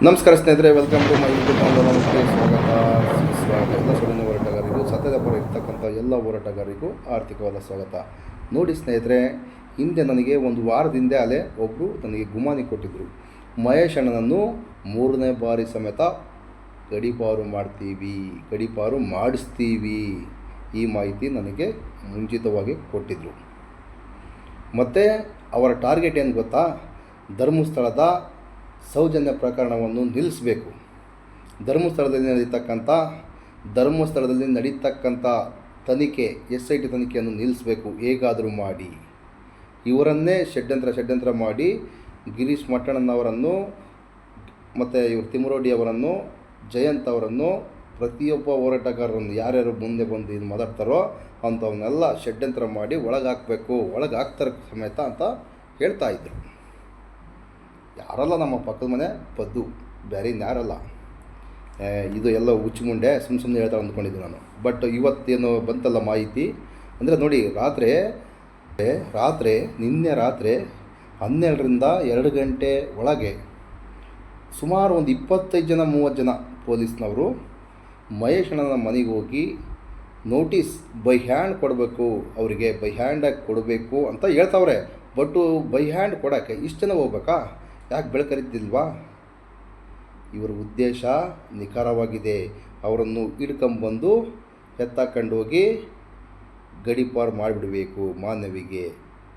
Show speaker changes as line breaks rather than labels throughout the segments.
ನಮಸ್ಕಾರ ಸ್ನೇಹಿತರೆ, welcome to my YouTube channel. ನಮಸ್ತೆ, ಸ್ವಾಗತ. ಎಲ್ಲ ಸುಧಾರಣೆ ಹೋರಾಟಗಾರರಿಗೂ, ಸತ್ಯದ ಪರ ಇರ್ತಕ್ಕಂಥ ಎಲ್ಲ ಹೋರಾಟಗಾರರಿಗೂ ಆರ್ಥಿಕವಾದ ಸ್ವಾಗತ. ನೋಡಿ ಸ್ನೇಹಿತರೆ, ಹಿಂದೆ ನನಗೆ ಒಂದು ವಾರದಿಂದ ಅಲೆ ಒಬ್ಬರು ನನಗೆ ಗುಮಾನಿ ಕೊಟ್ಟಿದ್ದರು. ಮಹೇಶ್ ಅಣ್ಣನನ್ನು 3ನೇ ಬಾರಿ ಸಮೇತ ಗಡೀಪಾರು ಮಾಡಿಸ್ತೀವಿ ಈ ಮಾಹಿತಿ ನನಗೆ ಮುಂಚಿತವಾಗಿ ಕೊಟ್ಟಿದ್ದರು. ಮತ್ತು ಅವರ ಟಾರ್ಗೆಟ್ ಏನು ಗೊತ್ತಾ? ಧರ್ಮಸ್ಥಳದ ಸೌಜನ್ಯ ಪ್ರಕರಣವನ್ನು ನಿಲ್ಲಿಸಬೇಕು. ಧರ್ಮಸ್ಥಳದಲ್ಲಿ ನಡೀತಕ್ಕಂಥ ತನಿಖೆ, SIT ತನಿಖೆಯನ್ನು ನಿಲ್ಲಿಸಬೇಕು ಹೇಗಾದರೂ ಮಾಡಿ. ಇವರನ್ನೇ ಷಡ್ಯಂತ್ರ ಮಾಡಿ ಗಿರೀಶ್ ಮಟ್ಟಣ್ಣನವರನ್ನು ಮತ್ತು ಇವರು ತಿಮ್ಮರೋಡಿ ಅವರನ್ನು, ಜಯಂತ್ ಅವರನ್ನು, ಪ್ರತಿಯೊಬ್ಬ ಹೋರಾಟಗಾರರನ್ನು ಯಾರ್ಯಾರು ಮುಂದೆ ಬಂದು ಇದು ಮಾತಾಡ್ತಾರೋ ಅಂಥವನ್ನೆಲ್ಲ ಷಡ್ಯಂತ್ರ ಮಾಡಿ ಒಳಗಾಗ್ತಾರೆ ಸಮೇತ ಅಂತ ಹೇಳ್ತಾಯಿದ್ರು. ಯಾರಲ್ಲ, ನಮ್ಮ ಪಕ್ಕದ ಮನೆ ಪದ್ದು, ಬೇರೆ ಇನ್ಯಾರಲ್ಲ. ಇದು ಎಲ್ಲ ಹುಚ್ಚುಮುಂಡೆ ಸುಮ್ಮನೆ ಹೇಳ್ತಾರೆ ಅಂದ್ಕೊಂಡಿದ್ದೆ ನಾನು. ಬಟ್ ಇವತ್ತೇನು ಬಂತಲ್ಲ ಮಾಹಿತಿ ಅಂದರೆ ನೋಡಿ, ನಿನ್ನೆ ರಾತ್ರಿ 12ರಿಂದ 2 ಗಂಟೆ ಒಳಗೆ ಸುಮಾರು ಒಂದು 25-30 ಜನ ಪೊಲೀಸ್ನವರು ಮಹೇಶ್ ಅಣ್ಣನ ಮನೆಗೆ ಹೋಗಿ ನೋಟಿಸ್ ಬೈ ಹ್ಯಾಂಡ್ ಕೊಡಬೇಕು, ಅವರಿಗೆ ಬೈ ಹ್ಯಾಂಡಾಗಿ ಕೊಡಬೇಕು ಅಂತ ಹೇಳ್ತಾವ್ರೆ. ಬಟ್ಟು ಬೈ ಹ್ಯಾಂಡ್ ಕೊಡೋಕ್ಕೆ ಇಷ್ಟು ಜನ ಹೋಗ್ಬೇಕಾ? ಯಾಕೆ ಬೆಳಕರಿದ್ದಿಲ್ವಾ? ಇವರ ಉದ್ದೇಶ ನಿಖರವಾಗಿದೆ. ಅವರನ್ನು ಹಿಡ್ಕೊಂಬಂದು ಎತ್ತಾಕೊಂಡು ಹೋಗಿ ಗಡೀಪಾರು ಮಾಡಿಬಿಡಬೇಕು ಮಾನವಿಗೆ,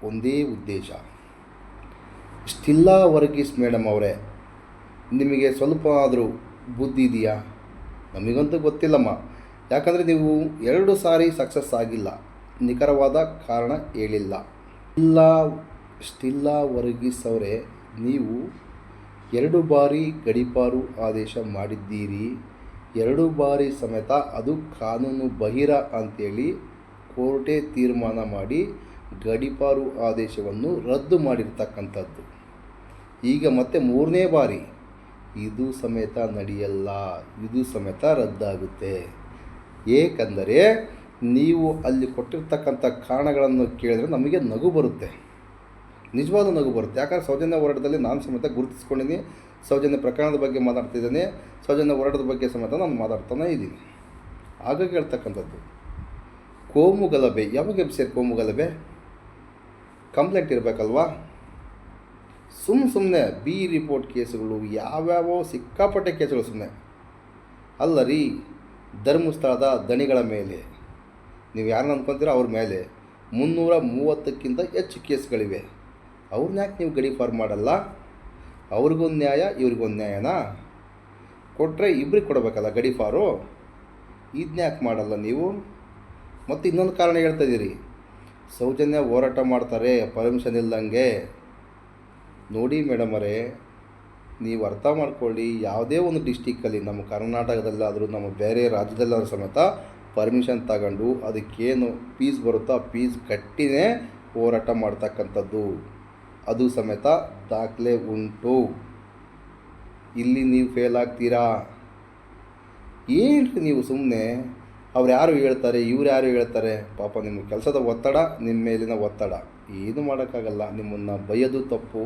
ಒಂದೇ ಉದ್ದೇಶ. ಸ್ಟಿಲ್ಲಾ ವರ್ಗೀಸ್ ಮೇಡಮ್ ಅವರೇ, ನಿಮಗೆ ಸ್ವಲ್ಪ ಆದರೂ ಬುದ್ಧಿ ಇದೆಯಾ? ನಮಗಂತೂ ಗೊತ್ತಿಲ್ಲಮ್ಮ. ಯಾಕಂದರೆ ನೀವು 2 ಸಾರಿ ಸಕ್ಸಸ್ ಆಗಿಲ್ಲ, ನಿಖರವಾದ ಕಾರಣ ಹೇಳಿಲ್ಲ. ಸ್ಟಿಲ್ಲಾ ವರ್ಗೀಸ್ ಅವರೇ, ನೀವು 2 ಬಾರಿ ಗಡೀಪಾರು ಆದೇಶ ಮಾಡಿದ್ದೀರಿ. 2 ಬಾರಿ ಸಮೇತ ಅದು ಕಾನೂನು ಬಾಹಿರ ಅಂತೇಳಿ ಕೋರ್ಟೇ ತೀರ್ಮಾನ ಮಾಡಿ ಗಡೀಪಾರು ಆದೇಶವನ್ನು ರದ್ದು ಮಾಡಿರ್ತಕ್ಕಂಥದ್ದು. ಈಗ ಮತ್ತೆ 3ನೇ ಬಾರಿ ಇದು ಸಮೇತ ನಡೆಯಲ್ಲ, ಇದು ಸಮೇತ ರದ್ದಾಗುತ್ತೆ. ಏಕೆಂದರೆ ನೀವು ಅಲ್ಲಿ ಕೊಟ್ಟಿರ್ತಕ್ಕಂಥ ಕಾರಣಗಳನ್ನು ಕೇಳಿದ್ರೆ ನಮಗೆ ನಗು ಬರುತ್ತೆ, ನಿಜವಾದ ನಗು ಬರುತ್ತೆ. ಯಾಕಂದರೆ ಸೌಜನ್ಯ ಹೋರಾಟದಲ್ಲಿ ನಾನು ಸಮೇತ ಗುರುತಿಸ್ಕೊಂಡಿದ್ದೀನಿ, ಸೌಜನ್ಯ ಪ್ರಕರಣದ ಬಗ್ಗೆ ಮಾತಾಡ್ತಿದ್ದೇನೆ, ಸೌಜನ್ಯ ಹೋರಾಟದ ಬಗ್ಗೆ ಸಮೇತ ನಾನು ಮಾತಾಡ್ತಾನೆ ಇದ್ದೀನಿ. ಹಾಗಾಗಿ ಹೇಳ್ತಕ್ಕಂಥದ್ದು ಕೋಮು ಗಲಭೆ. ಯಾವಾಗ ಎಬ್ಸಿರ್ ಕೋಮು ಗಲಭೆ? ಕಂಪ್ಲೇಂಟ್ ಇರಬೇಕಲ್ವಾ? ಸುಮ್ಮನೆ ಬಿ ರಿಪೋರ್ಟ್ ಕೇಸುಗಳು, ಯಾವ್ಯಾವ ಸಿಕ್ಕಾಪಟ್ಟೆ ಕೇಸುಗಳು ಸುಮ್ಮನೆ ಅಲ್ಲ ರೀ. ಧರ್ಮಸ್ಥಳದ ದಣಿಗಳ ಮೇಲೆ, ನೀವು ಯಾರನ್ನ ಅಂದ್ಕೊತೀರೋ ಅವ್ರ ಮೇಲೆ 330ಕ್ಕಿಂತ ಹೆಚ್ಚು ಕೇಸ್ಗಳಿವೆ. ಅವ್ರನ್ನ ಯಾಕೆ ನೀವು ಗಡೀಪಾರು ಮಾಡಲ್ಲ? ಅವ್ರಿಗೊಂದು ನ್ಯಾಯ, ಇವ್ರಿಗೊಂದು ನ್ಯಾಯನಾ? ಕೊಟ್ಟರೆ ಇಬ್ಬರಿಗೆ ಕೊಡಬೇಕಲ್ಲ ಗಡೀಪಾರು, ಇದನ್ನ ಯಾಕೆ ಮಾಡಲ್ಲ ನೀವು? ಮತ್ತು ಇನ್ನೊಂದು ಕಾರಣ ಹೇಳ್ತಾಯಿದ್ದೀರಿ, ಸೌಜನ್ಯ ಹೋರಾಟ ಮಾಡ್ತಾರೆ ಪರ್ಮಿಷನ್ ಇಲ್ದಂಗೆ. ನೋಡಿ ಮೇಡಮರೇ, ನೀವು ಅರ್ಥ ಮಾಡ್ಕೊಳ್ಳಿ, ಯಾವುದೇ ಒಂದು ಡಿಸ್ಟಿಕ್ಕಲ್ಲಿ, ನಮ್ಮ ಕರ್ನಾಟಕದಲ್ಲಾದರೂ ನಮ್ಮ ಬೇರೆ ರಾಜ್ಯದಲ್ಲಾದರೂ ಸಮೇತ ಪರ್ಮಿಷನ್ ತಗೊಂಡು ಅದಕ್ಕೇನು ಫೀಸ್ ಬರುತ್ತೋ ಆ ಫೀಸ್ ಕಟ್ಟಿನೇ ಹೋರಾಟ ಮಾಡ್ತಕ್ಕಂಥದ್ದು. ಅದು ಸಮೇತ ದಾಖಲೆ ಉಂಟು. ಇಲ್ಲಿ ನೀವು ಫೇಲ್ ಆಗ್ತೀರಾ. ಏನು ನೀವು ಸುಮ್ಮನೆ ಅವ್ರು ಯಾರು ಹೇಳ್ತಾರೆ, ಇವ್ರು ಯಾರು ಹೇಳ್ತಾರೆ? ಪಾಪ ನಿಮ್ಮ ಕೆಲಸದ ಒತ್ತಡ, ನಿಮ್ಮ ಮೇಲಿನ ಒತ್ತಡ, ಏನು ಮಾಡೋಕ್ಕಾಗಲ್ಲ. ನಿಮ್ಮನ್ನು ಬೈಯೋದು ತಪ್ಪು,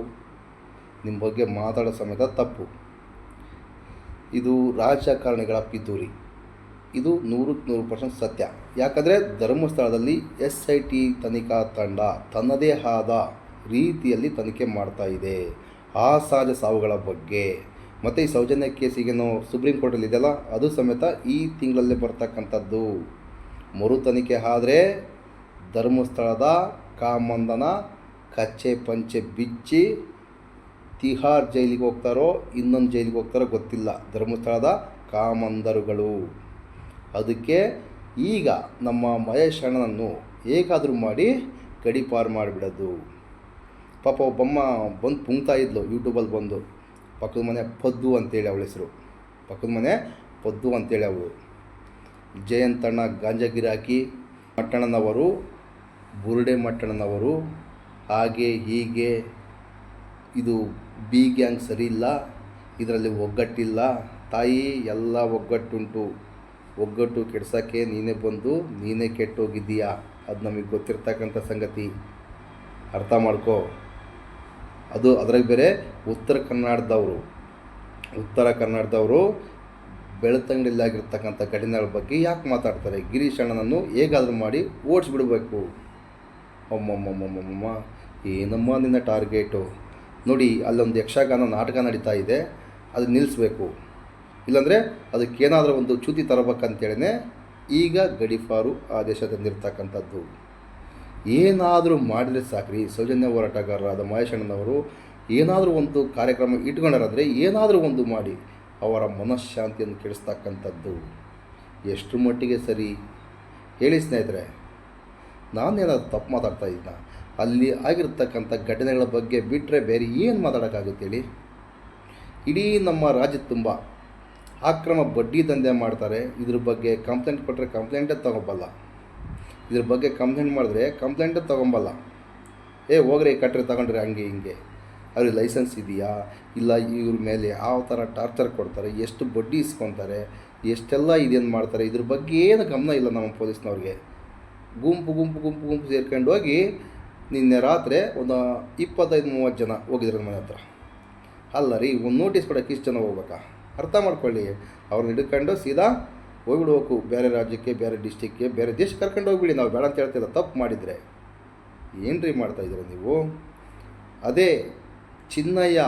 ನಿಮ್ಮ ಬಗ್ಗೆ ಮಾತಾಡೋ ಸಮೇತ ತಪ್ಪು. ಇದು ರಾಜಕಾರಣಿಗಳ ಪಿತೂರಿ. ಇದು 100% ಸತ್ಯ. ಯಾಕಂದರೆ ಧರ್ಮಸ್ಥಳದಲ್ಲಿ SIT ತನಿಖಾ ತಂಡ ತನ್ನದೇ ಆದ ರೀತಿಯಲ್ಲಿ ತನಿಖೆ ಮಾಡ್ತಾ ಇದೆ ಆ ಸಹಜ ಸಾವುಗಳ ಬಗ್ಗೆ. ಮತ್ತು ಈ ಸೌಜನ್ಯ ಕೇಸಿಗೇನು ಸುಪ್ರೀಂ ಕೋರ್ಟಲ್ಲಿ ಇದೆಯಲ್ಲ, ಅದು ಸಮೇತ ಈ ತಿಂಗಳಲ್ಲೇ ಬರ್ತಕ್ಕಂಥದ್ದು. ಮರು ತನಿಖೆ ಆದರೆ ಧರ್ಮಸ್ಥಳದ ಕಾಮಂದನ ಕಚ್ಚೆ ಪಂಚೆ ಬಿಚ್ಚಿ ತಿಹಾರ್ ಜೈಲಿಗೆ ಹೋಗ್ತಾರೋ ಇನ್ನೊಂದು ಜೈಲಿಗೆ ಹೋಗ್ತಾರೋ ಗೊತ್ತಿಲ್ಲ ಧರ್ಮಸ್ಥಳದ ಕಾಮಂದರುಗಳು. ಅದಕ್ಕೆ ಈಗ ನಮ್ಮ ಮಹೇಶ್ ಅಣ್ಣನನ್ನು ಹೇಗಾದರೂ ಮಾಡಿ ಗಡೀಪಾರು ಮಾಡಿಬಿಡೋದು. ಪಾಪ ಒಬ್ಬಮ್ಮ ಬಂದು ಪುಂಗ್ತಾ ಇದ್ಲು ಯೂಟ್ಯೂಬಲ್ಲಿ ಬಂದು, ಪಕ್ಕದ ಮನೆ ಪದ್ದು ಅಂತೇಳಿ ಅವಳ ಹೆಸರು, ಪಕ್ಕದ ಮನೆ ಪದ್ದು ಅಂತೇಳಿ ಅವಳು. ಜಯಂತಣ್ಣ ಗಾಂಜಾ ಗಿರಾಕಿ, ಮಟ್ಟಣ್ಣನವರು, ಬುರುಡೆ ಮಟ್ಟಣ್ಣನವರು, ಹಾಗೆ ಹೀಗೆ, ಇದು ಬಿ ಗ್ಯಾಂಗ್ ಸರಿ ಇಲ್ಲ, ಇದರಲ್ಲಿ ಒಗ್ಗಟ್ಟಿಲ್ಲ. ತಾಯಿ, ಎಲ್ಲ ಒಗ್ಗಟ್ಟುಂಟು. ಒಗ್ಗಟ್ಟು ಕೆಡ್ಸೋಕ್ಕೆ ನೀನೇ ಬಂದು ನೀನೇ ಕೆಟ್ಟೋಗಿದ್ದೀಯಾ. ಅದು ನಮಗೆ ಗೊತ್ತಿರ್ತಕ್ಕಂಥ ಸಂಗತಿ, ಅರ್ಥ ಮಾಡ್ಕೋ. ಅದು ಅದ್ರಾಗ ಬೇರೆ ಉತ್ತರ ಕನ್ನಡದವರು, ಉತ್ತರ ಕನ್ನಡದವರು ಬೆಳ್ತಂಗಡಿಯಲ್ಲಾಗಿರ್ತಕ್ಕಂಥ ಘಟನೆಗಳ ಬಗ್ಗೆ ಯಾಕೆ ಮಾತಾಡ್ತಾರೆ? ಗಿರೀಶ್ ಅಣ್ಣನನ್ನು ಹೇಗಾದರೂ ಮಾಡಿ ಓಡಿಸ್ಬಿಡ್ಬೇಕು. ಅಮ್ಮಮ್ಮಮ್ಮಮ್ಮಮ್ಮ, ಏನಮ್ಮ ನಿನ್ನ ಟಾರ್ಗೆಟು? ನೋಡಿ, ಅಲ್ಲೊಂದು ಯಕ್ಷಗಾನ ನಾಟಕ ನಡೀತಾ ಇದೆ, ಅದು ನಿಲ್ಲಿಸ್ಬೇಕು. ಇಲ್ಲಾಂದರೆ ಅದಕ್ಕೇನಾದರೂ ಒಂದು ಚ್ಯುತಿ ತರಬೇಕಂತೇಳಿನೇ ಈಗ ಗಡೀಪಾರು ಆದೇಶ ತಂದಿರ್ತಕ್ಕಂಥದ್ದು. ಏನಾದರೂ ಮಾಡಿದರೆ ಸಾಕ್ರಿ. ಸೌಜನ್ಯ ಹೋರಾಟಗಾರರಾದ ಮಹೇಶ್ ಅಣ್ಣನವರು ಏನಾದರೂ ಒಂದು ಕಾರ್ಯಕ್ರಮ ಇಟ್ಕೊಂಡಾರಾದರೆ ಏನಾದರೂ ಒಂದು ಮಾಡಿ ಅವರ ಮನಃಶಾಂತಿಯನ್ನು ಕೆಡಿಸ್ತಕ್ಕಂಥದ್ದು ಎಷ್ಟು ಮಟ್ಟಿಗೆ ಸರಿ ಹೇಳಿ ಸ್ನೇಹಿತರೆ? ನಾನೇನಾದ್ರು ತಪ್ಪು ಮಾತಾಡ್ತಾ ಇದ್ದ? ಅಲ್ಲಿ ಆಗಿರ್ತಕ್ಕಂಥ ಘಟನೆಗಳ ಬಗ್ಗೆ ಬಿಟ್ಟರೆ ಬೇರೆ ಏನು ಮಾತಾಡೋಕ್ಕಾಗುತ್ತೆ ಹೇಳಿ? ಇಡೀ ನಮ್ಮ ರಾಜ್ಯದ ತುಂಬ ಅಕ್ರಮ ಬಡ್ಡಿ ದಂಧೆ ಮಾಡ್ತಾರೆ. ಇದ್ರ ಬಗ್ಗೆ ಕಂಪ್ಲೇಂಟ್ ಕೊಟ್ಟರೆ ಕಂಪ್ಲೇಂಟೇ ತೊಗೊಬಲ್ಲ. ಇದ್ರ ಬಗ್ಗೆ ಕಂಪ್ಲೇಂಟ್ ಮಾಡಿದ್ರೆ ಕಂಪ್ಲೇಂಟೇ ತೊಗೊಬಲ್ಲ. ಹೋಗ್ರಿ ಕಟ್ರಿ ತಗೊಂಡ್ರಿ ಹಂಗೆ ಹಿಂಗೆ. ಅವ್ರಿಗೆ ಲೈಸೆನ್ಸ್ ಇದೆಯಾ ಇಲ್ಲ, ಇವ್ರ ಮೇಲೆ ಯಾವ ಥರ ಟಾರ್ಚರ್ ಕೊಡ್ತಾರೆ, ಎಷ್ಟು ಬಡ್ಡಿ ಇಸ್ಕೊತಾರೆ, ಎಷ್ಟೆಲ್ಲ ಇದೇನು ಮಾಡ್ತಾರೆ, ಇದ್ರ ಬಗ್ಗೆ ಏನು ಗಮನ ಇಲ್ಲ ನಮ್ಮ ಪೊಲೀಸ್ನವ್ರಿಗೆ. ಗುಂಪು ಗುಂಪು ಗುಂಪು ಗುಂಪು ಸೇರ್ಕೊಂಡು ಹೋಗಿ ನಿನ್ನೆ ರಾತ್ರಿ ಒಂದು 25-30 ಜನ ಹೋಗಿದ್ರು ಮನೆ ಹತ್ರ. ಅಲ್ಲ ರೀ, ಒಂದು ನೋಟಿಸ್ ಕೊಡೋಕೆ ಇಷ್ಟು ಜನ ಹೋಗ್ಬೇಕಾ? ಅರ್ಥ ಮಾಡ್ಕೊಳ್ಳಿ. ಅವ್ರನ್ನ ಹಿಡ್ಕೊಂಡು ಸೀದಾ ಹೋಗ್ಬಿಡ್ಬೇಕು ಬೇರೆ ರಾಜ್ಯಕ್ಕೆ, ಬೇರೆ ಡಿಸ್ಟಿಕ್ಗೆ, ಬೇರೆ ದೇಶಕ್ಕೆ ಕರ್ಕೊಂಡು ಹೋಗ್ಬಿಡಿ. ನಾವು ಬೇಡ ಅಂತ ಹೇಳ್ತಿಲ್ಲ. ತಪ್ಪು ಮಾಡಿದರೆ ಏನು ರೀ ಮಾಡ್ತಾಯಿದ್ದೀರ ನೀವು? ಅದೇ ಚಿನ್ನಯ್ಯ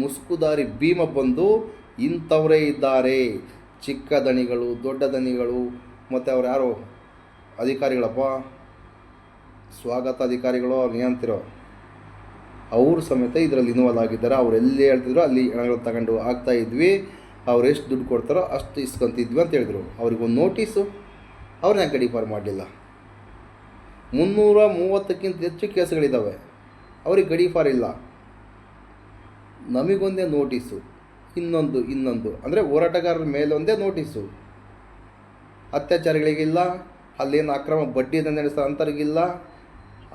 ಮುಸ್ಕುದಾರಿ ಭೀಮ ಬಂದು ಇಂಥವರೇ ಇದ್ದಾರೆ, ಚಿಕ್ಕ ದಣಿಗಳು, ದೊಡ್ಡ ದಣಿಗಳು, ಮತ್ತು ಅವ್ರು ಯಾರು ಅಧಿಕಾರಿಗಳಪ್ಪ, ಸ್ವಾಗತ ಅಧಿಕಾರಿಗಳು, ಅವ್ರು ಏನಂತಿರೋ ಅವರು ಸಮೇತ ಇದರಲ್ಲಿ ಇನ್ವಾಲ್ವ್ ಆಗಿದ್ದಾರೆ. ಅವ್ರು ಎಲ್ಲಿ ಹೇಳ್ತಿದ್ರು ಅಲ್ಲಿ ಹಣಗಳು ತಗೊಂಡು ಆಗ್ತಾಯಿದ್ವಿ, ಅವ್ರು ಎಷ್ಟು ದುಡ್ಡು ಕೊಡ್ತಾರೋ ಅಷ್ಟು ಇಸ್ಕೊತಿದ್ವಿ ಅಂತ ಹೇಳಿದ್ರು. ಅವ್ರಿಗೊಂದು ನೋಟಿಸು, ಅವ್ರನ್ನ ಯಾಕೆ ಗಡೀಪಾರು ಮಾಡಲಿಲ್ಲ? 330ಕ್ಕಿಂತ ಹೆಚ್ಚು ಕೇಸುಗಳಿದ್ದಾವೆ, ಅವ್ರಿಗೆ ಗಡೀಪಾರು ಇಲ್ಲ. ನಮಗೊಂದೇ ನೋಟಿಸು, ಇನ್ನೊಂದು ಅಂದರೆ ಹೋರಾಟಗಾರರ ಮೇಲೊಂದೇ ನೋಟಿಸು. ಅತ್ಯಾಚಾರಿಗಳಿಗಿಲ್ಲ, ಅಲ್ಲೇನು ಅಕ್ರಮ ಬಡ್ಡಿ ನಡೆಸ್ತಾರೆ ಅಂಥವ್ರಿಗಿಲ್ಲ,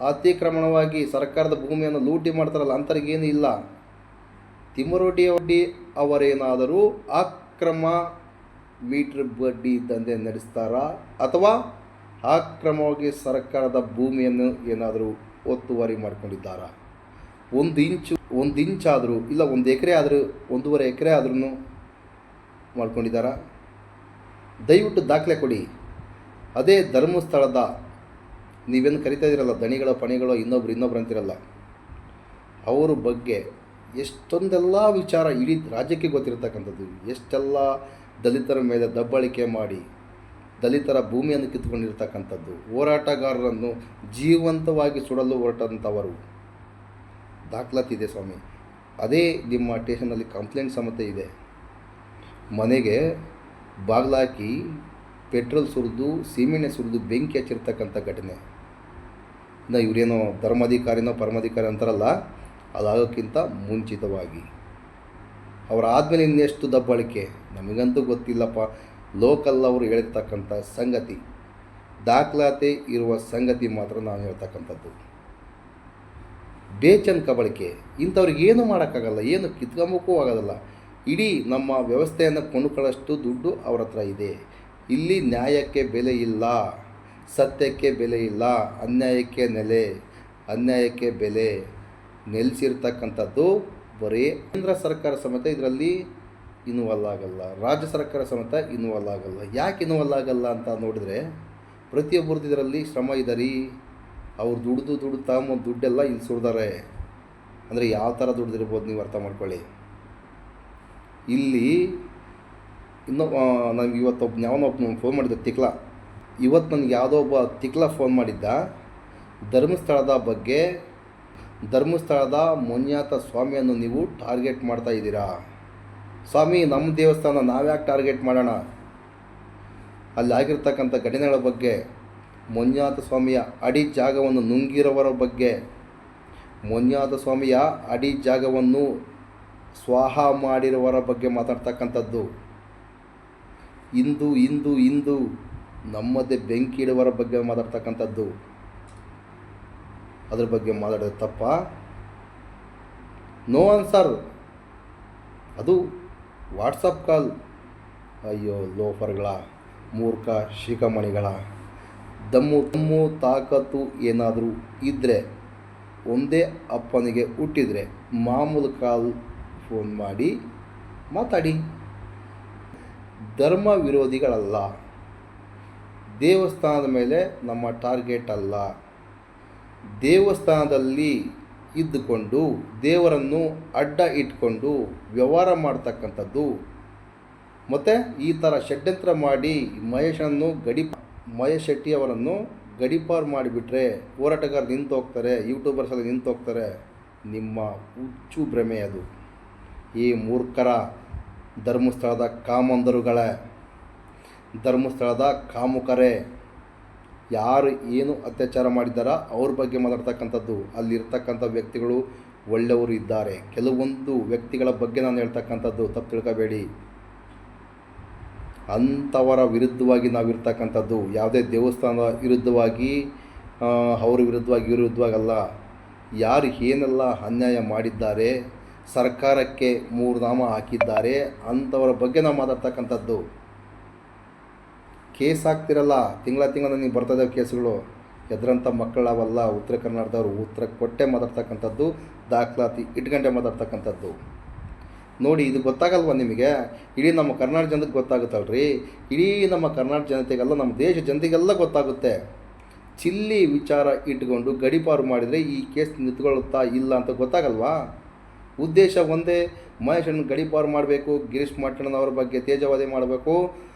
ಅತಿಕ್ರಮಣವಾಗಿ ಸರ್ಕಾರದ ಭೂಮಿಯನ್ನು ಲೂಟಿ ಮಾಡ್ತಾರಲ್ಲ ಅಂಥವ್ರಿಗೇನು ಇಲ್ಲ. ತಿಮ್ಮರೋಟಿ ಅವರೇನಾದರೂ ಅಕ್ರಮ ಮೀಟ್ರ್ ಬಡ್ಡಿ ದಂಧೆ ನಡೆಸ್ತಾರಾ ಅಥವಾ ಅಕ್ರಮವಾಗಿ ಸರ್ಕಾರದ ಭೂಮಿಯನ್ನು ಏನಾದರೂ ಒತ್ತುವರಿ ಮಾಡ್ಕೊಂಡಿದ್ದಾರಾ? ಒಂದು ಇಂಚಾದರೂ ಇಲ್ಲ, 1 ಎಕರೆ ಆದರೂ, 1.5 ಎಕರೆ ಆದ್ರೂ ಮಾಡ್ಕೊಂಡಿದ್ದಾರಾ? ದಯವಿಟ್ಟು ದಾಖಲೆ ಕೊಡಿ. ಅದೇ ಧರ್ಮಸ್ಥಳದ ನೀವೇನು ಕರಿತಾ ಇದ್ದೀರಲ್ಲ, ದಣಿಗಳೋ ಪಣಿಗಳೋ ಇನ್ನೊಬ್ರು ಅಂತಿರಲ್ಲ, ಅವ್ರ ಬಗ್ಗೆ ಎಷ್ಟೊಂದೆಲ್ಲ ವಿಚಾರ ಇಡೀ ರಾಜ್ಯಕ್ಕೆ ಗೊತ್ತಿರತಕ್ಕಂಥದ್ದು. ಎಷ್ಟೆಲ್ಲ ದಲಿತರ ಮೇಲೆ ದಬ್ಬಾಳಿಕೆ ಮಾಡಿ ದಲಿತರ ಭೂಮಿಯನ್ನು ಕಿತ್ತುಕೊಂಡಿರ್ತಕ್ಕಂಥದ್ದು, ಹೋರಾಟಗಾರರನ್ನು ಜೀವಂತವಾಗಿ ಸುಡಲು ಹೊರಟಂಥವರು ದಾಖಲಾತಿದೆ ಸ್ವಾಮಿ. ಅದೇ ನಿಮ್ಮ ಸ್ಟೇಷನಲ್ಲಿ ಕಂಪ್ಲೇಂಟ್ ಸಮೇತ ಇದೆ. ಮನೆಗೆ ಬಾಗಿಲಾಕಿ ಪೆಟ್ರೋಲ್ ಸುರಿದು ಸೀಮೆಣ್ಣೆ ಸುರಿದು ಬೆಂಕಿ ಹಚ್ಚಿರ್ತಕ್ಕಂಥ ಘಟನೆ. ಇನ್ನು ಇವರೇನೋ ಧರ್ಮಾಧಿಕಾರಿನೋ ಪರಮಾಧಿಕಾರಿ ಅಂತಾರಲ್ಲ, ಅದಾಗೋಕ್ಕಿಂತ ಮುಂಚಿತವಾಗಿ ಅವರಾದಮೇಲೆ ಇನ್ನೆಷ್ಟು ದಬ್ಬಾಳಿಕೆ ನಮಗಂತೂ ಗೊತ್ತಿಲ್ಲಪ್ಪ. ಲೋಕಲ್ ಅವರು ಹೇಳಿರ್ತಕ್ಕಂಥ ಸಂಗತಿ, ದಾಖಲಾತಿ ಇರುವ ಸಂಗತಿ ಮಾತ್ರ ನಾವು ಹೇಳ್ತಕ್ಕಂಥದ್ದು. ಬೇಚನ್ ಕಬಳಿಕೆ ಇಂಥವ್ರಿಗೆ ಏನು ಮಾಡೋಕ್ಕಾಗಲ್ಲ, ಏನು ಕಿತ್ಕೊಂಬೋಕ್ಕೂ ಆಗೋದಲ್ಲ. ಇಡೀ ನಮ್ಮ ವ್ಯವಸ್ಥೆಯನ್ನು ಕೊಂಡುಕೊಳ್ಳೋಷ್ಟು ದುಡ್ಡು ಅವ್ರ ಹತ್ರ ಇದೆ. ಇಲ್ಲಿ ನ್ಯಾಯಕ್ಕೆ ಬೆಲೆ ಇಲ್ಲ, ಸತ್ಯಕ್ಕೆ ಬೆಲೆ ಇಲ್ಲ, ಅನ್ಯಾಯಕ್ಕೆ ಬೆಲೆ ನೆಲೆಸಿರ್ತಕ್ಕಂಥದ್ದು ಬರೀ ಕೇಂದ್ರ ಸರ್ಕಾರ ಸಮೇತ ಇದರಲ್ಲಿ ಇನ್ವಾಲ್ವ್ ಆಗಲ್ಲ, ರಾಜ್ಯ ಸರ್ಕಾರ ಸಮೇತ ಇನ್ವಾಲ್ವ್ ಆಗಲ್ಲ. ಯಾಕೆ ಇನ್ವಾಲ್ವ್ ಆಗಲ್ಲ ಅಂತ ನೋಡಿದ್ರೆ, ಪ್ರತಿಯೊಬ್ಬರದ್ದು ಇದರಲ್ಲಿ ಶ್ರಮ ಇದೆ ರೀ. ಅವ್ರು ದುಡ್ದು ದುಡ್ಡೆಲ್ಲ ಇಲ್ಲಿ ಸುರಿದಾರೆ. ಅಂದರೆ ಯಾವ ಥರ ದುಡ್ದಿರ್ಬೋದು ನೀವು ಅರ್ಥ ಮಾಡ್ಕೊಳ್ಳಿ. ಇಲ್ಲಿ ನನಗೆ ಯಾವನೊಬ್ಬ ಫೋನ್ ಮಾಡಿದ್ದ ತಿಕ್ಲ. ನನಗೆ ಯಾವುದೋ ಒಬ್ಬ ತಿಕ್ಲ ಫೋನ್ ಮಾಡಿದ್ದ. ಧರ್ಮಸ್ಥಳದ ಬಗ್ಗೆ, ಧರ್ಮಸ್ಥಳದ ಮೊನ್ಯಾತ ಸ್ವಾಮಿಯನ್ನು ನೀವು ಟಾರ್ಗೆಟ್ ಮಾಡ್ತಾ ಇದ್ದೀರಾ. ಸ್ವಾಮಿ, ನಮ್ಮ ದೇವಸ್ಥಾನ ನಾವ್ಯಾಕೆ ಟಾರ್ಗೆಟ್ ಮಾಡೋಣ? ಅಲ್ಲಿ ಆಗಿರ್ತಕ್ಕಂಥ ಘಟನೆಗಳ ಬಗ್ಗೆ, ಮೊನ್ಯಾತ ಸ್ವಾಮಿಯ ಅಡಿ ಜಾಗವನ್ನು ನುಂಗಿರೋವರ ಬಗ್ಗೆ, ಮೊನ್ಯಾತ ಸ್ವಾಮಿಯ ಅಡಿ ಜಾಗವನ್ನು ಸ್ವಾಹ ಮಾಡಿರುವವರ ಬಗ್ಗೆ ಮಾತಾಡ್ತಕ್ಕಂಥದ್ದು. ಇಂದು ನಮ್ಮದೇ ಬೆಂಕಿ ಇಡುವವರ ಬಗ್ಗೆ ಮಾತಾಡ್ತಕ್ಕಂಥದ್ದು. ಅದ್ರ ಬಗ್ಗೆ ಮಾತಾಡೋದು ತಪ್ಪ? No answer. ಅದು ವಾಟ್ಸಪ್ ಕಾಲ್. ಅಯ್ಯೋ ಲೋಫರ್ಗಳ, ಮೂರ್ಖ ಶಿಖಮಣಿಗಳ, ದಮ್ಮು ತಾಕತ್ತು ಏನಾದರೂ ಇದ್ದರೆ, ಒಂದೇ ಅಪ್ಪನಿಗೆ ಹುಟ್ಟಿದರೆ ಮಾಮೂಲು ಕಾಲ್ ಫೋನ್ ಮಾಡಿ ಮಾತಾಡಿ. ಧರ್ಮ ವಿರೋಧಿಗಳಲ್ಲ. ದೇವಸ್ಥಾನದ ಮೇಲೆ ನಮ್ಮ ಟಾರ್ಗೆಟ್ ಅಲ್ಲ. ದೇವಸ್ಥಾನದಲ್ಲಿ ಇದ್ದುಕೊಂಡು ದೇವರನ್ನು ಅಡ್ಡ ಇಟ್ಕೊಂಡು ವ್ಯವಹಾರ ಮಾಡ್ತಕ್ಕಂಥದ್ದು ಮತ್ತು ಈ ಥರ ಷಡ್ಯಂತ್ರ ಮಾಡಿ ಮಹೇಶ್ ಶೆಟ್ಟಿ ಅವರನ್ನು ಗಡೀಪಾರು ಮಾಡಿಬಿಟ್ರೆ ಹೋರಾಟಗಾರರು ನಿಂತು ಹೋಗ್ತಾರೆ, ಯೂಟ್ಯೂಬರ್ಸ್ ಎಲ್ಲ ನಿಂತು ಹೋಗ್ತಾರೆ. ನಿಮ್ಮ ಹುಚ್ಚು ಭ್ರಮೆ ಅದು. ಈ ಮೂರ್ಖರ ಧರ್ಮಸ್ಥಳದ ಕಾಮಂದರುಗಳೇ, ಧರ್ಮಸ್ಥಳದ ಕಾಮುಕರೇ, ಯಾರು ಏನು ಅತ್ಯಾಚಾರ ಮಾಡಿದ್ದಾರೋ ಅವ್ರ ಬಗ್ಗೆ ಮಾತಾಡ್ತಕ್ಕಂಥದ್ದು. ಅಲ್ಲಿರ್ತಕ್ಕಂಥ ವ್ಯಕ್ತಿಗಳು ಒಳ್ಳೆಯವರು ಇದ್ದಾರೆ. ಕೆಲವೊಂದು ವ್ಯಕ್ತಿಗಳ ಬಗ್ಗೆ ನಾನು ಹೇಳ್ತಕ್ಕಂಥದ್ದು, ತಪ್ಪು ತಿಳ್ಕೋಬೇಡಿ. ಅಂಥವರ ವಿರುದ್ಧವಾಗಿ ನಾವಿರ್ತಕ್ಕಂಥದ್ದು. ಯಾವುದೇ ದೇವಸ್ಥಾನದ ವಿರುದ್ಧವಾಗಿ, ಅವ್ರ ವಿರುದ್ಧವಾಗಿ ಇವ್ರ ವಿರುದ್ಧವಾಗಲ್ಲ. ಯಾರು ಏನೆಲ್ಲ ಅನ್ಯಾಯ ಮಾಡಿದ್ದಾರೆ, ಸರ್ಕಾರಕ್ಕೆ ಮೂರು ನಾಮ ಹಾಕಿದ್ದಾರೆ, ಅಂಥವರ ಬಗ್ಗೆ ನಾವು ಮಾತಾಡ್ತಕ್ಕಂಥದ್ದು. ಕೇಸ್ ಹಾಕ್ತಿರಲ್ಲ, ತಿಂಗಳ ನನಗೆ ಬರ್ತದೆ ಕೇಸುಗಳು. ಎದ್ರಂಥ ಮಕ್ಕಳವಲ್ಲ ಉತ್ತರ ಕರ್ನಾಟಕದವರು. ಉತ್ತರ ಕೊಟ್ಟೆ ಮಾತಾಡ್ತಕ್ಕಂಥದ್ದು, ದಾಖಲಾತಿ ಇಟ್ಕೊಂಡೆ ಮಾತಾಡ್ತಕ್ಕಂಥದ್ದು. ನೋಡಿ, ಇದು ಗೊತ್ತಾಗಲ್ವ ನಿಮಗೆ? ಇಡೀ ನಮ್ಮ ಕರ್ನಾಟಕ ಜನತೆಗೆ ಗೊತ್ತಾಗುತ್ತಲ್ರಿ. ಇಡೀ ನಮ್ಮ ಕರ್ನಾಟಕ ಜನತೆಗೆಲ್ಲ, ನಮ್ಮ ದೇಶ ಜನತೆಗೆಲ್ಲ ಗೊತ್ತಾಗುತ್ತೆ. ಚಿಲ್ಲಿ ವಿಚಾರ ಇಟ್ಕೊಂಡು ಗಡೀಪಾರು ಮಾಡಿದರೆ ಈ ಕೇಸ್ ನಿಂತ್ಕೊಳ್ಳುತ್ತಾ ಇಲ್ಲ ಅಂತ ಗೊತ್ತಾಗಲ್ವಾ? ಉದ್ದೇಶ ಒಂದೇ, ಮಹೇಶನ್ನು ಗಡೀಪಾರು ಮಾಡಬೇಕು, ಗಿರೀಶ್ ಮಟ್ಟಣ್ಣನವರ ಬಗ್ಗೆ ತೇಜವಾದೆ ಮಾಡಬೇಕು,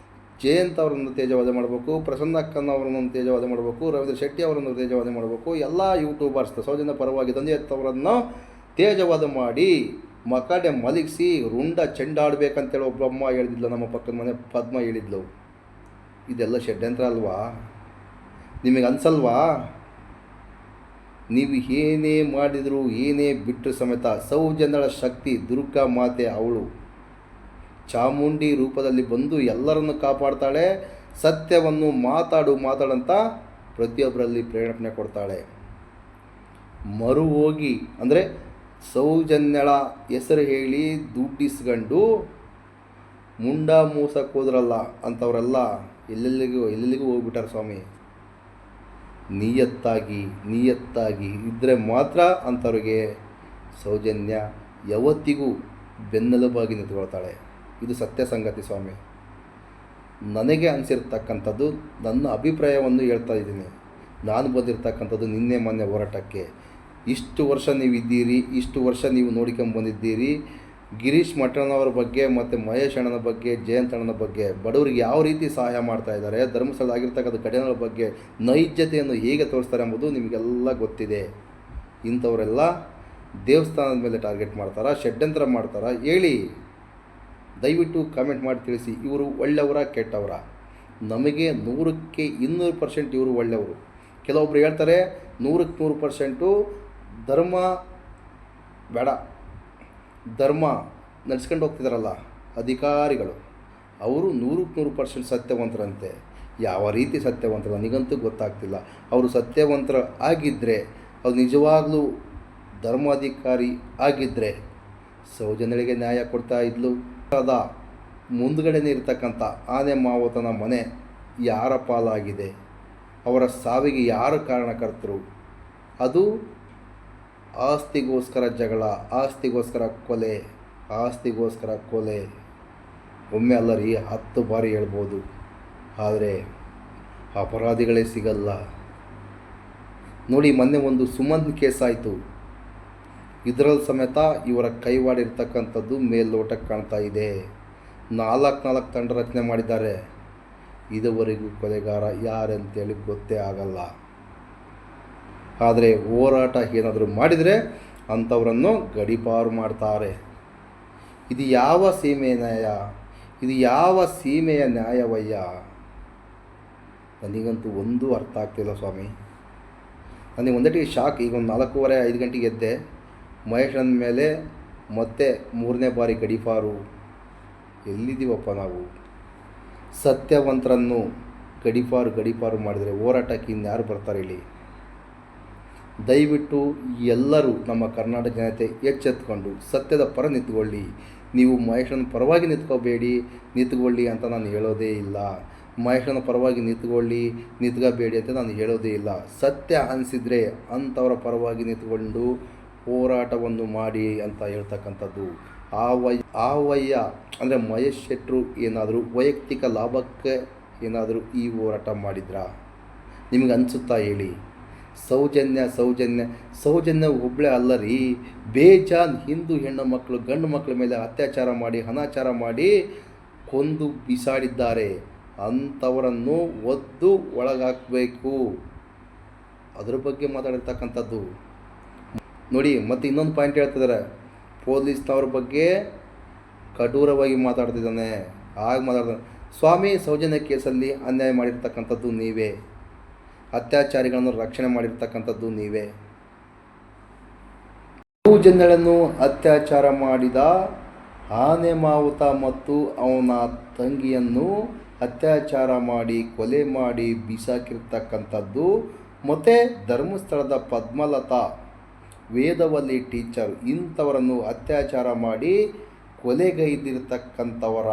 ಜಯಂತ್ ಅವರನ್ನು ತೇಜವಾದೆ ಮಾಡಬೇಕು, ಪ್ರಸನ್ನಕ್ಕನ್ ಅವರನ್ನು ತೇಜವಾದೆ ಮಾಡಬೇಕು, ರವೀಂದ್ರ ಶೆಟ್ಟಿ ಅವರನ್ನು ತೇಜವಾದೆ ಮಾಡಬೇಕು. ಎಲ್ಲ ಯೂಟ್ಯೂಬರ್ಸ್ ಸೌಜನ್ಯ ಪರವಾಗಿ ತಂದೆ ಎತ್ತವರನ್ನು ತೇಜವಾದ ಮಾಡಿ ಮಕಾಡೆ ಮಲಗಿಸಿ ರುಂಡ ಚೆಂಡಾಡಬೇಕಂತೇಳಿ ಒಬ್ಬಮ್ಮ ಹೇಳಿದ್ಲು, ನಮ್ಮ ಪಕ್ಕದ ಮನೆ ಪದ್ಮ ಹೇಳಿದ್ಲು. ಇದೆಲ್ಲ ಷಡ್ಯಂತ್ರ ಅಲ್ವಾ? ನಿಮಗೆ ಅನ್ಸಲ್ವಾ? ನೀವು ಏನೇ ಮಾಡಿದರೂ ಏನೇ ಬಿಟ್ಟರು ಸಮೇತ ಸೌಜನ್ಯಳ ಶಕ್ತಿ ದುರ್ಗಾ ಮಾತೆ ಅವಳು ಚಾಮುಂಡಿ ರೂಪದಲ್ಲಿ ಬಂದು ಎಲ್ಲರನ್ನು ಕಾಪಾಡ್ತಾಳೆ. ಸತ್ಯವನ್ನು ಮಾತಾಡಂತ ಪ್ರತಿಯೊಬ್ಬರಲ್ಲಿ ಪ್ರೇರಣೆ ಕೊಡ್ತಾಳೆ. ಮರು ಹೋಗಿ ಅಂದರೆ ಸೌಜನ್ಯಳ ಹೆಸರು ಹೇಳಿ ದುಡ್ಡಿಸ್ಕೊಂಡು ಮುಂಡ ಮೂಸಕ್ಕೆ ಹೋದ್ರಲ್ಲ ಅಂಥವರೆಲ್ಲ ಎಲ್ಲೆಲ್ಲಿಗೂ ಹೋಗ್ಬಿಟ್ಟಾರೆ ಸ್ವಾಮಿ. ನಿಯತ್ತಾಗಿ ಇದ್ದರೆ ಮಾತ್ರ ಅಂಥವ್ರಿಗೆ ಸೌಜನ್ಯ ಯಾವತ್ತಿಗೂ ಬೆನ್ನೆಲುಬಾಗಿ ನಿಂತ್ಕೊಳ್ತಾಳೆ. ಇದು ಸತ್ಯ ಸಂಗತಿ ಸ್ವಾಮಿ. ನನಗೆ ಅನಿಸಿರ್ತಕ್ಕಂಥದ್ದು, ನನ್ನ ಅಭಿಪ್ರಾಯವನ್ನು ಹೇಳ್ತಾ ಇದ್ದೀನಿ. ನಾನು ಬಂದಿರತಕ್ಕಂಥದ್ದು ನಿನ್ನೆ ಮೊನ್ನೆ ಹೋರಾಟಕ್ಕೆ. ಇಷ್ಟು ವರ್ಷ ನೀವು ಇದ್ದೀರಿ, ಇಷ್ಟು ವರ್ಷ ನೀವು ನೋಡ್ಕೊಂಬಂದಿದ್ದೀರಿ. ಗಿರೀಶ್ ಮಟ್ಟಣ್ಣನವರ ಬಗ್ಗೆ ಮತ್ತು ಮಹೇಶ್ ಅಣ್ಣನ ಬಗ್ಗೆ, ಜಯಂತ್ ಅಣ್ಣನ ಬಗ್ಗೆ, ಬಡವರಿಗೆ ಯಾವ ರೀತಿ ಸಹಾಯ ಮಾಡ್ತಾ ಇದ್ದಾರೆ, ಧರ್ಮಸ್ಥಳ ಆಗಿರ್ತಕ್ಕಂಥ ಘಟನೆಗಳ ಬಗ್ಗೆ ನೈಜತೆಯನ್ನು ಹೇಗೆ ತೋರಿಸ್ತಾರೆ ಎಂಬುದು ನಿಮಗೆಲ್ಲ ಗೊತ್ತಿದೆ. ಇಂಥವರೆಲ್ಲ ದೇವಸ್ಥಾನದ ಮೇಲೆ ಟಾರ್ಗೆಟ್ ಮಾಡ್ತಾರಾ, ಷಡ್ಯಂತ್ರ ಮಾಡ್ತಾರಾ? ಹೇಳಿ, ದಯವಿಟ್ಟು ಕಾಮೆಂಟ್ ಮಾಡಿ ತಿಳಿಸಿ. ಇವರು ಒಳ್ಳೆಯವರ ಕೆಟ್ಟವರ? ನಮಗೆ 100ಕ್ಕೆ 200% ಇವರು ಒಳ್ಳೆಯವರು. ಕೆಲವೊಬ್ರು ಹೇಳ್ತಾರೆ 100ಕ್ಕೆ 100% ಧರ್ಮ ಬೇಡ, ಧರ್ಮ ನಡೆಸ್ಕೊಂಡು ಹೋಗ್ತಿದ್ದಾರಲ್ಲ ಅಧಿಕಾರಿಗಳು, ಅವರು 100ಕ್ಕೆ 100% ಸತ್ಯವಂತರಂತೆ. ಯಾವ ರೀತಿ ಸತ್ಯವಂತರು ನನಗಂತೂ ಗೊತ್ತಾಗ್ತಿಲ್ಲ. ಅವರು ಸತ್ಯವಂತರ ಆಗಿದ್ದರೆ, ಅದು ನಿಜವಾಗ್ಲೂ ಧರ್ಮಾಧಿಕಾರಿ ಆಗಿದ್ದರೆ ಸೌಜನ್ಯಳಿಗೆ ನ್ಯಾಯ ಕೊಡ್ತಾ ಇದ್ಲು. ಅದ ಮುಂದ್ಗಡೆನೇ ಇರ್ತಕ್ಕಂಥ ಆನೆ ಮಾವತನ ಮನೆ ಯಾರ ಪಾಲಾಗಿದೆ, ಅವರ ಸಾವಿಗೆ ಯಾರು ಕಾರಣಕರ್ತರು? ಅದು ಆಸ್ತಿಗೋಸ್ಕರ ಜಗಳ, ಆಸ್ತಿಗೋಸ್ಕರ ಕೊಲೆ. ಒಮ್ಮೆ ಅಲ್ಲ ರೀ, 10 ಬಾರಿ ಹೇಳ್ಬೋದು. ಆದರೆ ಅಪರಾಧಿಗಳೇ ಸಿಗಲ್ಲ. ನೋಡಿ, ಮೊನ್ನೆ ಒಂದು ಸುಮಂತ್ ಕೇಸ್ ಆಯಿತು. ಇದರಲ್ಲಿ ಸಮೇತ ಇವರ ಕೈವಾಡಿರ್ತಕ್ಕಂಥದ್ದು ಮೇಲ್ನೋಟಕ್ಕೆ ಕಾಣ್ತಾ ಇದೆ. 4 ತಂಡ ರಚನೆ ಮಾಡಿದ್ದಾರೆ. ಇದುವರೆಗೂ ಕೊಲೆಗಾರ ಯಾರಂತೇಳಿ ಗೊತ್ತೇ ಆಗಲ್ಲ. ಆದರೆ ಹೋರಾಟ ಏನಾದರೂ ಮಾಡಿದರೆ ಅಂಥವರನ್ನು ಗಡೀಪಾರು ಮಾಡ್ತಾರೆ. ಇದು ಯಾವ ಸೀಮೆಯ ನ್ಯಾಯ? ಇದು ಯಾವ ಸೀಮೆಯ ನ್ಯಾಯವಯ್ಯ? ನನಗಂತೂ ಒಂದೂ ಅರ್ಥ ಆಗ್ತಿಲ್ಲ ಸ್ವಾಮಿ. ನನಗೆ ಒಂದಟ್ಟಿಗೆ ಶಾಕ್. ಈಗ ಒಂದು 4:30-5 ಗಂಟೆಗೆ ಎದ್ದೆ. ಮಹೇಶನ ಮೇಲೆ ಮತ್ತೆ 3ನೇ ಬಾರಿ ಗಡೀಪಾರು. ಎಲ್ಲಿದ್ದೀವಪ್ಪ ನಾವು? ಸತ್ಯವಂತರನ್ನು ಗಡೀಪಾರು ಮಾಡಿದರೆ ಹೋರಾಟಕ್ಕೆ ಇನ್ಯಾರು ಬರ್ತಾರೆ ಹೇಳಿ? ದಯವಿಟ್ಟು ಎಲ್ಲರೂ ನಮ್ಮ ಕರ್ನಾಟಕ ಜನತೆ ಎಚ್ಚೆತ್ಕೊಂಡು ಸತ್ಯದ ಪರ ನಿಂತ್ಕೊಳ್ಳಿ. ನೀವು ಮಹೇಶನ ಪರವಾಗಿ ನಿಂತ್ಕೊಳ್ಳಿ ಅಂತ ನಾನು ಹೇಳೋದೇ ಇಲ್ಲ. ಮಹೇಶನ ಪರವಾಗಿ ನಿಂತ್ಕೋಬೇಡಿ ಅಂತ ನಾನು ಹೇಳೋದೇ ಇಲ್ಲ. ಸತ್ಯ ಅನಿಸಿದರೆ ಅಂಥವರ ಪರವಾಗಿ ನಿಂತ್ಕೊಂಡು ಹೋರಾಟವನ್ನು ಮಾಡಿ ಅಂತ ಹೇಳ್ತಕ್ಕಂಥದ್ದು. ಆವಯ್ಯ ಅಂದರೆ ಮಹೇಶ್ ಶೆಟ್ಟರು ಏನಾದರೂ ವೈಯಕ್ತಿಕ ಲಾಭಕ್ಕೆ ಏನಾದರೂ ಈ ಹೋರಾಟ ಮಾಡಿದ್ರಾ? ನಿಮಗೆ ಅನಿಸುತ್ತಾ ಹೇಳಿ. ಸೌಜನ್ಯ ಒಬ್ಬಳೇ ಅಲ್ಲ ರೀ, ಬೇಜಾನ್ ಹಿಂದೂ ಹೆಣ್ಣು ಮಕ್ಕಳು ಗಂಡು ಮಕ್ಕಳ ಮೇಲೆ ಅತ್ಯಾಚಾರ ಮಾಡಿ ಅನಾಚಾರ ಮಾಡಿ ಕೊಂದು ಬಿಸಾಡಿದ್ದಾರೆ. ಅಂಥವರನ್ನು ಒದ್ದು ಒಳಗಾಕಬೇಕು. ಅದ್ರ ಬಗ್ಗೆ ಮಾತಾಡಿರ್ತಕ್ಕಂಥದ್ದು ನೋಡಿ. ಮತ್ತು ಇನ್ನೊಂದು ಪಾಯಿಂಟ್ ಹೇಳ್ತಿದ್ದಾರೆ, ಪೊಲೀಸ್ನವ್ರ ಬಗ್ಗೆ ಕಠೋರವಾಗಿ ಮಾತಾಡ್ತಿದ್ದಾನೆ. ಸ್ವಾಮಿ ಸೌಜನ್ಯ ಕೇಸಲ್ಲಿ ಅನ್ಯಾಯ ಮಾಡಿರ್ತಕ್ಕಂಥದ್ದು ನೀವೇ, ಅತ್ಯಾಚಾರಿಗಳನ್ನು ರಕ್ಷಣೆ ಮಾಡಿರ್ತಕ್ಕಂಥದ್ದು ನೀವೇ. ಸೌಜನ್ಯಳನ್ನು ಅತ್ಯಾಚಾರ ಮಾಡಿದ ಆನೆ ಮಾವುತ ಮತ್ತು ಅವನ ತಂಗಿಯನ್ನು ಅತ್ಯಾಚಾರ ಮಾಡಿ ಕೊಲೆ ಮಾಡಿ ಬಿಸಾಕಿರ್ತಕ್ಕಂಥದ್ದು, ಮತ್ತು ಧರ್ಮಸ್ಥಳದ ಪದ್ಮಲತಾ ವೇದವಲ್ಲಿ ಟೀಚರ್ ಇಂಥವರನ್ನು ಅತ್ಯಾಚಾರ ಮಾಡಿ ಕೊಲೆಗೈದಿರ್ತಕ್ಕಂಥವರ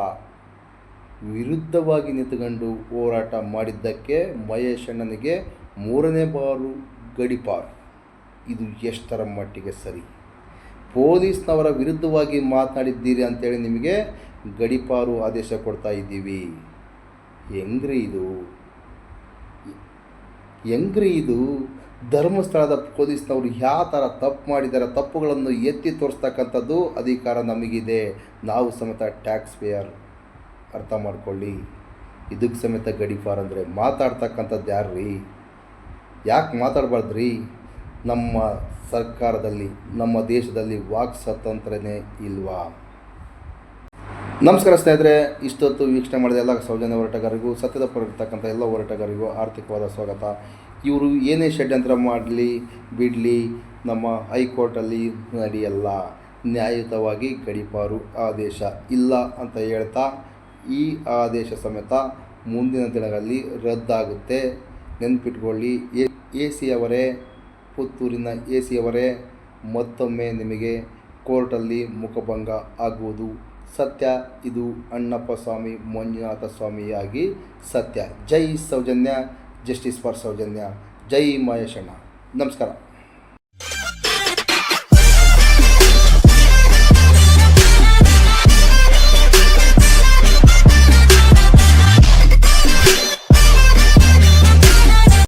ವಿರುದ್ಧವಾಗಿ ನಿಂತುಕೊಂಡು ಹೋರಾಟ ಮಾಡಿದ್ದಕ್ಕೆ ಮಹೇಶ್ ಅಣ್ಣನಿಗೆ 3ನೇ ಬಾರು ಗಡೀಪಾರು. ಇದು ಎಷ್ಟರ ಮಟ್ಟಿಗೆ ಸರಿ? ಪೊಲೀಸ್ನವರ ವಿರುದ್ಧವಾಗಿ ಮಾತನಾಡಿದ್ದೀರಿ ಅಂತೇಳಿ ನಿಮಗೆ ಗಡೀಪಾರು ಆದೇಶ ಕೊಡ್ತಾ ಇದ್ದೀವಿ. ಹೆಂಗ್ರಿ ಇದು? ಧರ್ಮಸ್ಥಳದ ಪೊಲೀಸ್ನವರು ಯಾವ ಥರ ತಪ್ಪು ಮಾಡಿದ್ದಾರೆ, ತಪ್ಪುಗಳನ್ನು ಎತ್ತಿ ತೋರಿಸ್ತಕ್ಕಂಥದ್ದು ಅಧಿಕಾರ ನಮಗಿದೆ. ನಾವು ಸಮೇತ ಟ್ಯಾಕ್ಸ್ ಪೇಯರ್, ಅರ್ಥ ಮಾಡ್ಕೊಳ್ಳಿ. ಇದಕ್ಕೆ ಸಮೇತ ಗಡೀಪಾರ್ ಅಂದರೆ ಮಾತಾಡ್ತಕ್ಕಂಥದ್ದು ಯಾರ್ರೀ? ಯಾಕೆ ಮಾತಾಡಬಾರ್ದ್ರಿ? ನಮ್ಮ ಸರ್ಕಾರದಲ್ಲಿ, ನಮ್ಮ ದೇಶದಲ್ಲಿ ವಾಕ್ ಸ್ವಾತಂತ್ರ್ಯನೇ ಇಲ್ವಾ? ನಮಸ್ಕಾರ ಸ್ನೇಹಿತರೆ, ಇಷ್ಟೊತ್ತು ವೀಕ್ಷಣೆ ಮಾಡಿದ ಎಲ್ಲ ಸೌಜನ್ಯ ಹೋರಾಟಗಾರರಿಗೂ, ಸತ್ಯದ ಪರ ಇರ್ತಕ್ಕಂಥ ಎಲ್ಲ ಹೋರಾಟಗಾರರಿಗೂ ಆರ್ಥಿಕವಾದ ಸ್ವಾಗತ. ಇವರು ಏನೇ ಷಡ್ಯಂತ್ರ ಮಾಡಲಿ ಬಿಡಲಿ, ನಮ್ಮ ಹೈಕೋರ್ಟಲ್ಲಿ ನಡೆಯಲ್ಲ. ನ್ಯಾಯಯುತವಾಗಿ ಗಡೀಪಾರು ಆದೇಶ ಇಲ್ಲ ಅಂತ ಹೇಳ್ತಾ ಈ ಆದೇಶ ಸಮೇತ ಮುಂದಿನ ದಿನಗಳಲ್ಲಿ ರದ್ದಾಗುತ್ತೆ. ನೆನ್ಪಿಟ್ಕೊಳ್ಳಿ. AC ಅವರೇ, ಪುತ್ತೂರಿನ AC ಅವರೇ, ಮತ್ತೊಮ್ಮೆ ನಿಮಗೆ ಕೋರ್ಟಲ್ಲಿ ಮುಖಭಂಗ ಆಗುವುದು ಸತ್ಯ. ಇದು ಅಣ್ಣಪ್ಪ ಸ್ವಾಮಿ ಮಂಜುನಾಥ ಸ್ವಾಮಿಯಾಗಿ ಸತ್ಯ. ಜೈ ಸೌಜನ್ಯ, ಜಸ್ಟಿಸ್ ಫಾರ್ ಸೌಜನ್ಯ. ಜೈ ಮಹೇಶಣ್ಣ. ನಮಸ್ಕಾರ.